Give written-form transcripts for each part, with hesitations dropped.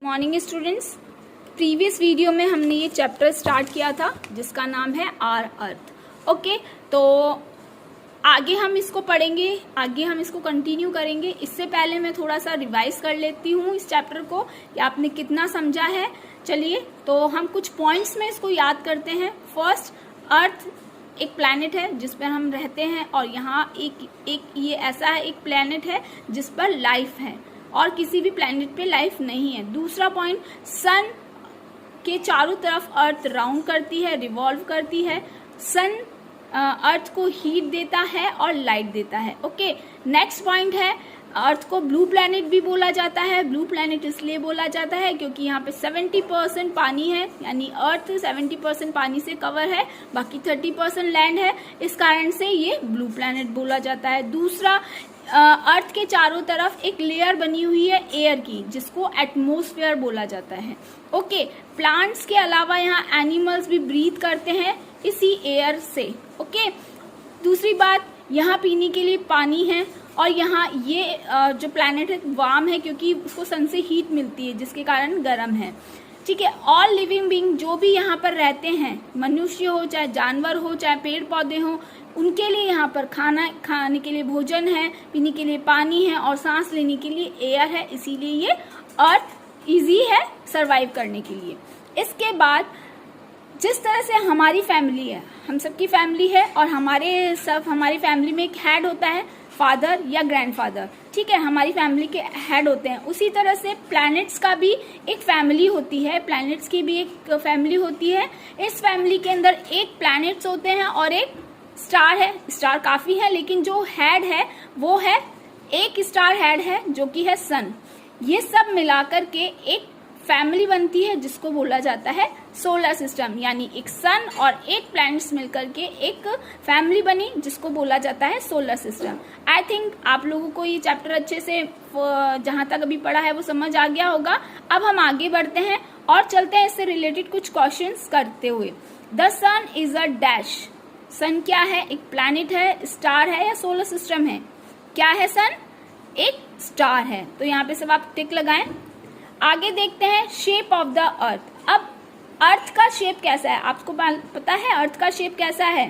Morning students, previous video में हमने ये चैप्टर स्टार्ट किया था जिसका नाम है आर अर्थ। ओके, तो आगे हम इसको पढ़ेंगे, आगे हम इसको कंटिन्यू करेंगे। इससे पहले मैं थोड़ा सा रिवाइज कर लेती हूँ इस चैप्टर को कि आपने कितना समझा है। चलिए, तो हम कुछ पॉइंट्स में इसको याद करते हैं। फर्स्ट, अर्थ एक प्लैनेट है जिस पर हम रहते हैं और यहाँ एक ये ऐसा है, एक प्लैनेट है जिस पर लाइफ है और किसी भी प्लैनेट पे लाइफ नहीं है। दूसरा पॉइंट, सन के चारों तरफ अर्थ राउंड करती है, रिवॉल्व करती है। सन अर्थ को हीट देता है और लाइट देता है। ओके, नेक्स्ट पॉइंट है, अर्थ को ब्लू प्लैनेट भी बोला जाता है। ब्लू प्लैनेट इसलिए बोला जाता है क्योंकि यहाँ पे 70% पानी है, यानी अर्थ 70% पानी से कवर है, बाकी 30% लैंड है। इस कारण से ये ब्लू प्लैनेट बोला जाता है। दूसरा, अर्थ के चारों तरफ एक लेयर बनी हुई है एयर की, जिसको एटमॉस्फेयर बोला जाता है। ओके, प्लांट्स के अलावा यहाँ एनिमल्स भी ब्रीथ करते हैं इसी एयर से। ओके, दूसरी बात, यहाँ पीने के लिए पानी है और यहाँ ये जो प्लैनेट है वार्म है क्योंकि उसको सन से हीट मिलती है जिसके कारण गर्म है। ठीक है, ऑल लिविंग बीइंग जो भी यहाँ पर रहते हैं, मनुष्य हो चाहे जानवर हो चाहे पेड़ पौधे हो, उनके लिए यहाँ पर खाने के लिए भोजन है, पीने के लिए पानी है और सांस लेने के लिए एयर है। इसीलिए ये अर्थ इजी है सरवाइव करने के लिए। इसके बाद जिस तरह से हमारी फैमिली है, हम सबकी फैमिली है और हमारी फैमिली में एक हेड होता है, फादर या ग्रैंडफादर। ठीक है, हमारी फैमिली के हेड होते हैं। उसी तरह से प्लैनेट्स का भी एक फैमिली होती है, प्लैनेट्स की भी एक फैमिली होती है। इस फैमिली के अंदर एक प्लैनेट्स होते हैं और एक स्टार है। स्टार काफी है लेकिन जो हेड है वो है एक स्टार हेड है जो कि है सन। ये सब मिलाकर के एक फैमिली बनती है जिसको बोला जाता है सोलर सिस्टम, यानी एक सन और एक प्लैनेट्स मिलकर के एक फैमिली बनी जिसको बोला जाता है सोलर सिस्टम। आई थिंक आप लोगों को ये चैप्टर अच्छे से जहां तक अभी पढ़ा है वो समझ आ गया होगा। अब हम आगे बढ़ते हैं और चलते हैं इससे रिलेटेड कुछ क्वेश्चंस करते हुए। The sun is a dash. Sun क्या है? एक प्लैनेट है, स्टार है या सोलर सिस्टम है? क्या है सन? एक स्टार है। तो यहाँ पे सब आप टिक लगाएं। आगे देखते हैं शेप ऑफ द अर्थ। अब अर्थ का शेप कैसा है? आपको पता है अर्थ का शेप कैसा है?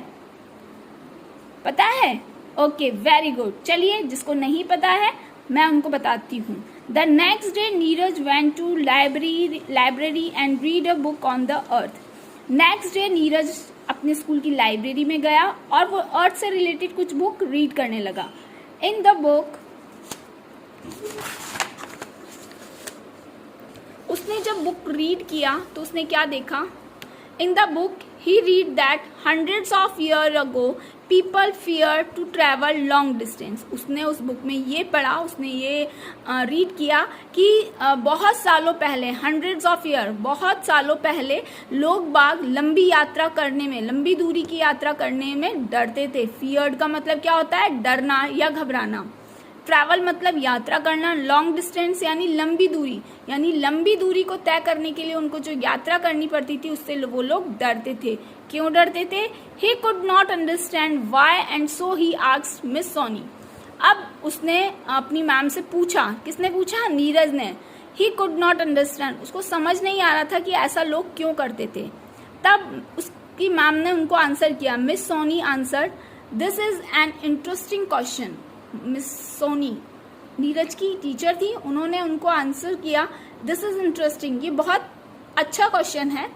पता है? Okay, very good. चलिए, जिसको नहीं पता है मैं उनको बताती हूँ। The next day Neeraj went to library and read a book on the earth. Next day Neeraj अपने स्कूल की लाइब्रेरी में गया और वो अर्थ से रिलेटेड कुछ बुक रीड करने लगा। इन द बुक, उसने जब बुक रीड किया तो उसने क्या देखा? In the book he read that hundreds of year ago people fear to travel long distance. उसने उस बुक में ये पढ़ा, उसने ये रीड किया कि बहुत सालों पहले, हंड्रेड्स ऑफ ईयर, बहुत सालों पहले लोग बाग लंबी यात्रा करने में, लंबी दूरी की यात्रा करने में डरते थे। फियर्ड का मतलब क्या होता है? डरना या घबराना। ट्रैवल मतलब यात्रा करना, लॉन्ग डिस्टेंस यानी लंबी दूरी, यानी लंबी दूरी को तय करने के लिए उनको जो यात्रा करनी पड़ती थी उससे वो लोग डरते थे। क्यों डरते थे? He could not understand why and so he asked miss Soni. अब उसने अपनी मैम से पूछा। किसने पूछा? नीरज ने। ही कुड नॉट अंडरस्टैंड, उसको समझ नहीं आ रहा था कि ऐसा लोग क्यों करते थे। तब उसकी मैम ने उनको आंसर किया। Miss Soni answered, this is an interesting question. Miss Soni Neeraj की टीचर थी, उन्होंने उनको आंसर किया, दिस इज इंटरेस्टिंग, ये बहुत अच्छा क्वेश्चन है।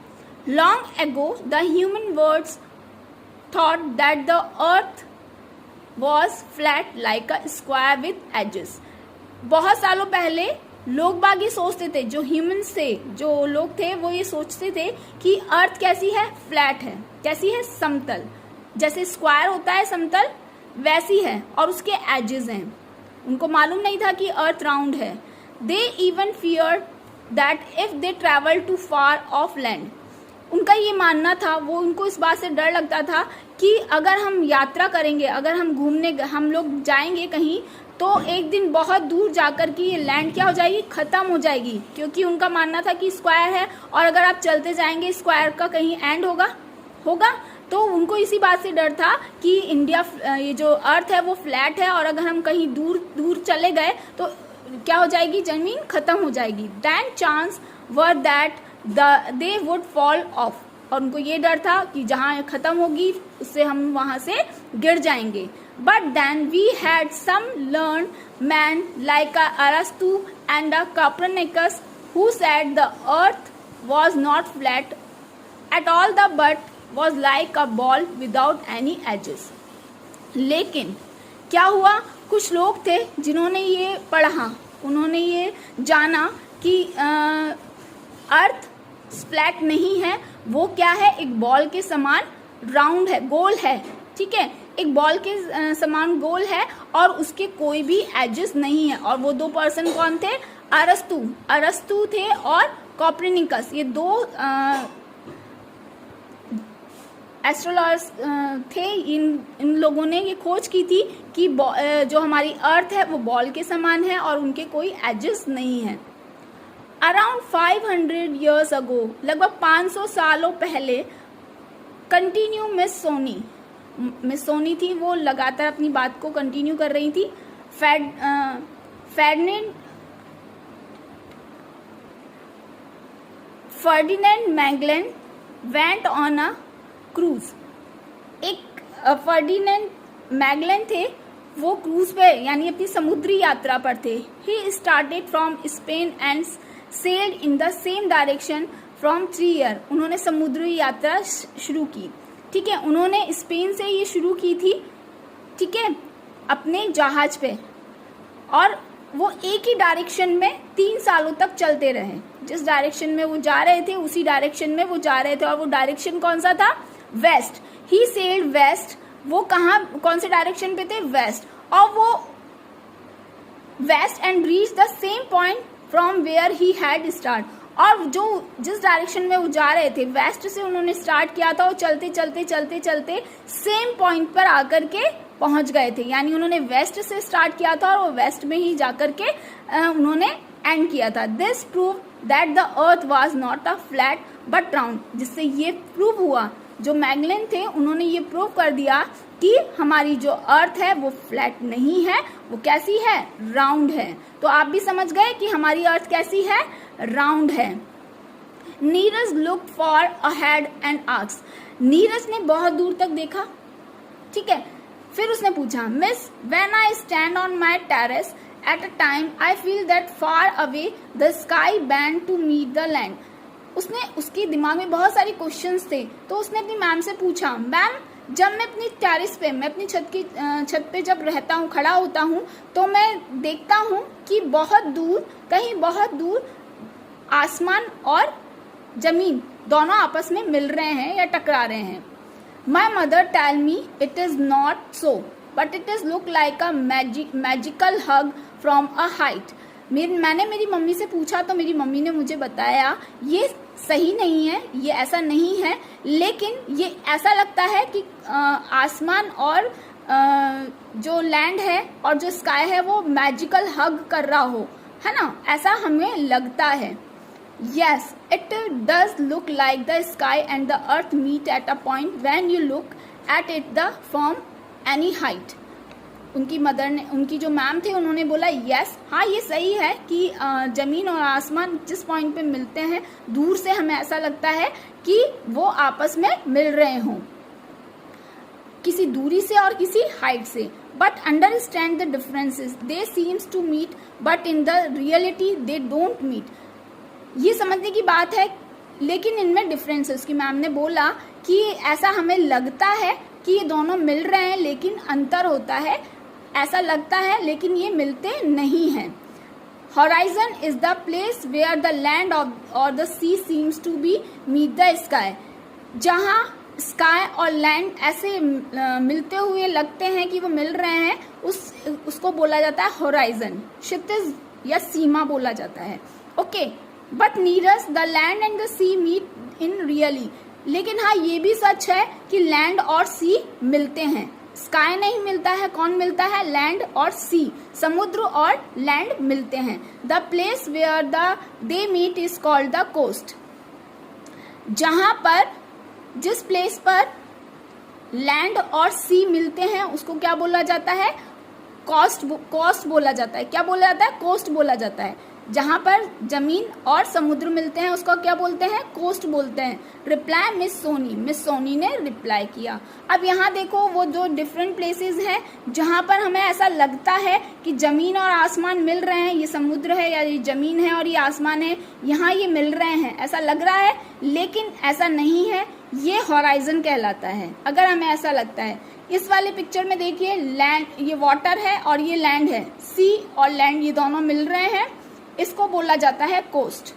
Long ago the human words thought that the earth was flat like a square with edges. बहुत सालों पहले लोग बाग ये सोचते थे, जो ह्यूमन थे, जो लोग थे वो ये सोचते थे कि अर्थ कैसी है? फ्लैट है। कैसी है? समतल। जैसे स्क्वायर होता है समतल, वैसी है और उसके एजेस हैं। उनको मालूम नहीं था कि अर्थ राउंड है। They even fear that if they travel too far off land. उनका ये मानना था, वो उनको इस बात से डर लगता था कि अगर हम यात्रा करेंगे, अगर हम लोग जाएंगे कहीं, तो एक दिन बहुत दूर जाकर के ये लैंड क्या हो जाएगी? खत्म हो जाएगी। क्योंकि उनका मानना था कि स्क्वायर है और अगर आप चलते जाएंगे स्क्वायर का कहीं एंड होगा। तो उनको इसी बात से डर था कि इंडिया, ये जो अर्थ है वो फ्लैट है और अगर हम कहीं दूर दूर चले गए तो क्या हो जाएगी, जमीन खत्म हो जाएगी। Then chance were that they would fall off, और उनको ये डर था कि जहां खत्म होगी उससे हम वहां से गिर जाएंगे। But then we had some learn man like अरस्तु and Copernicus who said the earth was not flat at all the but was like a ball without any edges। लेकिन क्या हुआ, कुछ लोग थे जिन्होंने ये पढ़ा, उन्होंने ये जाना कि अर्थ फ्लैट नहीं है, वो क्या है, एक बॉल के समान राउंड है, गोल है, ठीक है, एक बॉल के समान गोल है और उसके कोई भी एजेस नहीं है। और वो दो पर्सन कौन थे, अरस्तु थे और कोपरनिकस, ये दो एस्ट्रोलॉजर्स थे। इन लोगों ने ये खोज की थी कि जो हमारी अर्थ है वो बॉल के समान है और उनके कोई एजेस नहीं है। अराउंड 500 years ago, लगभग 500 सालों पहले, कंटिन्यू मिस सोनी थी, वो लगातार अपनी बात को कंटिन्यू कर रही थी। Ferdinand Magellan went on a cruise. एक फर्डिनेंड मैगलन थे, वो क्रूज पे यानी अपनी समुद्री यात्रा पर थे। He started from Spain and sailed in the same direction from 3 years। उन्होंने समुद्री यात्रा शुरू की, ठीक है, उन्होंने स्पेन से ये शुरू की थी, ठीक है, अपने जहाज पे, और वो एक ही डायरेक्शन में 3 सालों तक चलते रहे। जिस डायरेक्शन में वो जा रहे थे उसी डायरेक्शन में वो जा रहे थे, और वो डायरेक्शन कौन सा था, वेस्ट। ही सेल्ड वेस्ट, वो कौन से डायरेक्शन पे थे, वेस्ट, और वो west and reach the same point from where he had start. और जिस डायरेक्शन में वो जा रहे थे, वेस्ट से उन्होंने स्टार्ट किया था, और चलते चलते चलते चलते सेम पॉइंट पर आकर के पहुंच गए थे। यानी उन्होंने वेस्ट से स्टार्ट किया था और वो वेस्ट में ही जाकर के उन्होंने एंड किया था। This prove that the earth was not a flat but round, जिससे ये प्रूव हुआ, जो मैगलन थे उन्होंने ये प्रूव कर दिया कि हमारी जो अर्थ है वो फ्लैट नहीं है, वो कैसी है, राउंड है। तो आप भी समझ गए कि हमारी अर्थ कैसी है, राउंड है। Neeraj look for ahead and asked, Neeraj ने बहुत दूर तक देखा, ठीक है, फिर उसने पूछा, miss when I stand on my terrace at a time I feel that far away the sky bend to meet the land. उसके दिमाग में बहुत सारे क्वेश्चंस थे, तो उसने अपनी मैम से पूछा, मैम जब मैं अपनी टेरेस पे, मैं अपनी छत पे जब रहता हूँ, खड़ा होता हूँ, तो मैं देखता हूँ कि बहुत दूर, कहीं बहुत दूर आसमान और जमीन दोनों आपस में मिल रहे हैं या टकरा रहे हैं। My mother tell me it is not so, but it is look like a magical hug from a height। मैंने मेरी मम्मी से पूछा तो मेरी मम्मी ने मुझे बताया ये सही नहीं है, ये ऐसा नहीं है, लेकिन ये ऐसा लगता है कि आसमान और जो लैंड है और जो स्काई है वो मैजिकल हग कर रहा हो, है ना, ऐसा हमें लगता है। Yes, it does look like the sky and the earth meet at a point when you look at it from any height। उनकी जो मैम थे उन्होंने बोला, यस, हाँ ये सही है कि जमीन और आसमान जिस पॉइंट पे मिलते हैं, दूर से हमें ऐसा लगता है कि वो आपस में मिल रहे हों, किसी दूरी से और किसी हाइट से। But understand the differences, they seems to meet but in the reality they don't meet. ये समझने की बात है, लेकिन इनमें डिफरेंस है। उसकी मैम ने बोला कि ऐसा हमें लगता है कि ये दोनों मिल रहे हैं, लेकिन अंतर होता है, ऐसा लगता है लेकिन ये मिलते नहीं हैं। Horizon is the place where the land और the sea seems to be meet the sky. जहाँ स्काई और लैंड ऐसे मिलते हुए लगते हैं कि वो मिल रहे हैं, उसको बोला जाता है हॉराइजन, क्षितिज या सीमा बोला जाता है। Okay, but Neeraj the land and the sea meet in really. लेकिन हाँ ये भी सच है कि लैंड और सी मिलते हैं, स्काई नहीं मिलता है, कौन मिलता है, लैंड और सी, समुद्र और लैंड मिलते हैं। The place where they meet is called the coast. जहां पर, जिस प्लेस पर लैंड और सी मिलते हैं उसको क्या बोला जाता है, कोस्ट बोला जाता है। क्या बोला जाता है? कोस्ट बोला जाता है। जहां पर जमीन और समुद्र मिलते हैं उसको क्या बोलते हैं? कोस्ट बोलते हैं। रिप्लाई मिस सोनी ने रिप्लाई किया। अब यहाँ देखो वो जो डिफरेंट प्लेसेस हैं जहां पर हमें ऐसा लगता है कि जमीन और आसमान मिल रहे हैं, ये समुद्र है या ये जमीन है और ये आसमान है, यहाँ ये मिल रहे हैं, ऐसा लग रहा है, लेकिन ऐसा नहीं है। ये हॉराइजन कहलाता है अगर हमें ऐसा लगता है। इस वाले पिक्चर में देखिए लैंड, ये वाटर है और ये लैंड है, सी और लैंड ये दोनों मिल रहे हैं, इसको बोला जाता है कोस्ट।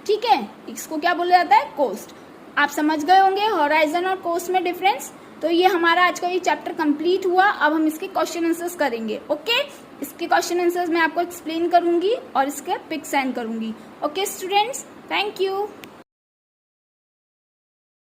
ठीक है, इसको क्या बोला जाता है? कोस्ट। आप समझ गए होंगे हॉराइजन और कोस्ट में डिफरेंस। तो ये हमारा आज का ये चैप्टर कंप्लीट हुआ। अब हम इसके क्वेश्चन आंसर्स करेंगे। ओके, इसके क्वेश्चन आंसर्स मैं आपको एक्सप्लेन करूंगी और इसके पिक सेंड करूंगी। Okay students, thank you.